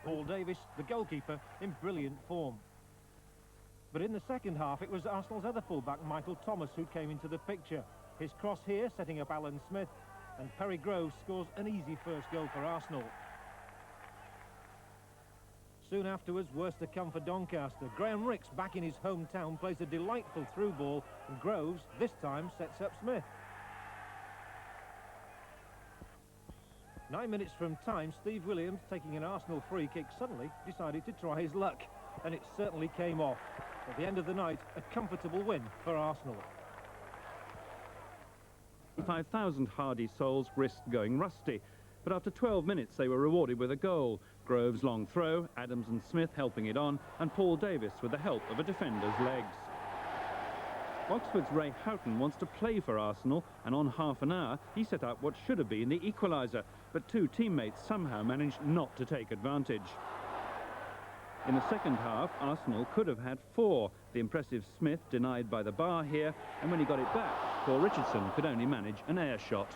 Paul Davis, the goalkeeper, in brilliant form. But in the second half, it was Arsenal's other fullback, Michael Thomas, who came into the picture. His cross here, setting up Alan Smith, and Perry Groves scores an easy first goal for Arsenal. Soon afterwards, worse to come for Doncaster. Graham Rix, back in his hometown, plays a delightful through ball, and Groves, this time, sets up Smith. 9 minutes from time, Steve Williams, taking an Arsenal free kick, suddenly decided to try his luck, and it certainly came off. At the end of the night, a comfortable win for Arsenal. 5,000 hardy souls risked going rusty, but after 12 minutes they were rewarded with a goal. Groves' long throw, Adams and Smith helping it on, and Paul Davis with the help of a defender's legs. Oxford's Ray Houghton wants to play for Arsenal, and on half an hour he set up what should have been the equaliser, but two teammates somehow managed not to take advantage. In the second half, Arsenal could have had 4. The impressive Smith denied by the bar here, and when he got it back, Paul Richardson could only manage an air shot.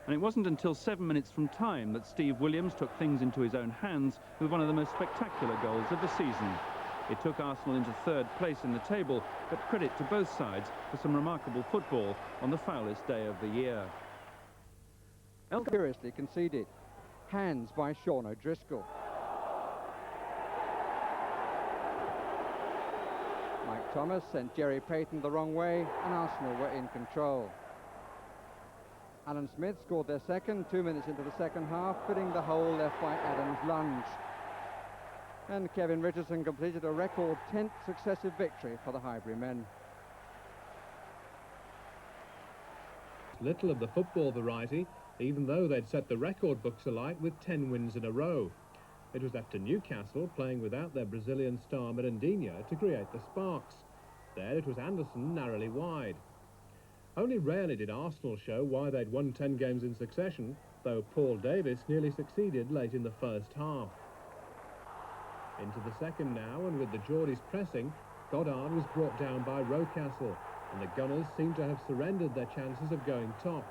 And it wasn't until 7 minutes from time that Steve Williams took things into his own hands with one of the most spectacular goals of the season. It took Arsenal into 3rd place in the table, but credit to both sides for some remarkable football on the foulest day of the year. Curiously conceded. Hands by Sean O'Driscoll. Mike Thomas sent Jerry Payton the wrong way, and Arsenal were in control. Alan Smith scored their second 2 minutes into the second half, filling the hole left by Adams' lunge. And Kevin Richardson completed a record 10th successive victory for the Highburymen. Little of the football variety, even though they'd set the record books alight with 10 wins in a row. It was up to Newcastle, playing without their Brazilian star Mirandinha, to create the sparks. There it was Anderson narrowly wide. Only rarely did Arsenal show why they'd won 10 games in succession, though Paul Davis nearly succeeded late in the first half. Into the second now, and with the Geordies pressing, Goddard was brought down by Rocastle, and the Gunners seemed to have surrendered their chances of going top.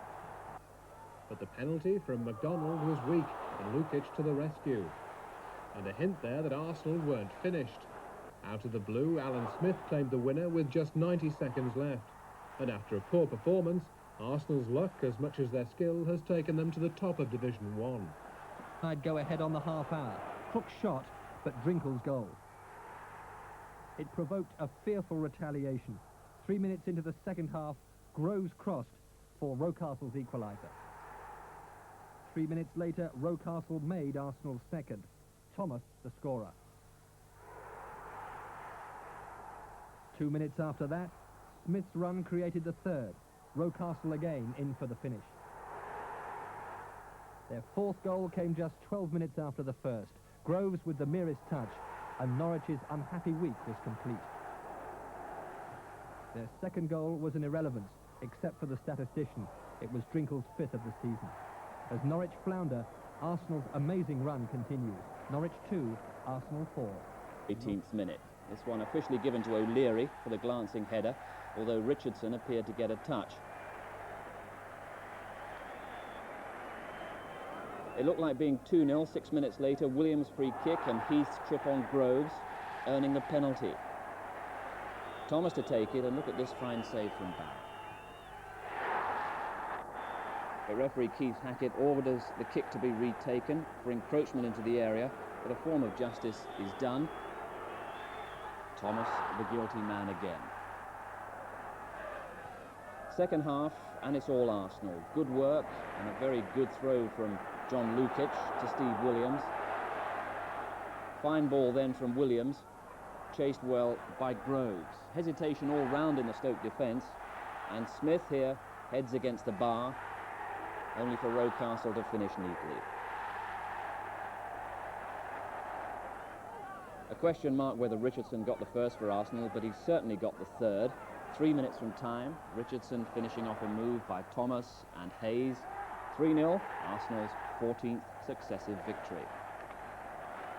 But the penalty from McDonald was weak, and Lukic to the rescue. And a hint there that Arsenal weren't finished. Out of the blue, Alan Smith claimed the winner with just 90 seconds left. And after a poor performance, Arsenal's luck, as much as their skill, has taken them to the top of Division 1. I'd go ahead on the half hour. Crook's shot, but Drinkle's goal. It provoked a fearful retaliation. 3 minutes into the second half, Groves crossed for Rocastle's equaliser. 3 minutes later, Rocastle made Arsenal's second. Thomas the scorer. 2 minutes after that, Smith's run created the third. Rocastle again in for the finish. Their fourth goal came just 12 minutes after the first. Groves with the merest touch, and Norwich's unhappy week was complete. Their second goal was an irrelevance, except for the statistician. It was Drinkle's 5th of the season. As Norwich flounder, Arsenal's amazing run continues. Norwich 2, Arsenal 4. 18th minute. This one officially given to O'Leary for the glancing header, although Richardson appeared to get a touch. It looked like being 2-0 6 minutes later. Williams' free kick and Heath's chip on Groves, earning the penalty. Thomas to take it, and look at this fine save from Barry. The referee Keith Hackett orders the kick to be retaken for encroachment into the area, but a form of justice is done. Thomas, the guilty man again. Second half, and it's all Arsenal. Good work and a very good throw from John Lukic to Steve Williams. Fine ball then from Williams, chased well by Groves. Hesitation all round in the Stoke defence, and Smith here heads against the bar, only for Rocastle to finish neatly. A question mark whether Richardson got the first for Arsenal, but he certainly got the third. 3 minutes from time, Richardson finishing off a move by Thomas and Hayes. 3-0, Arsenal's 14th successive victory.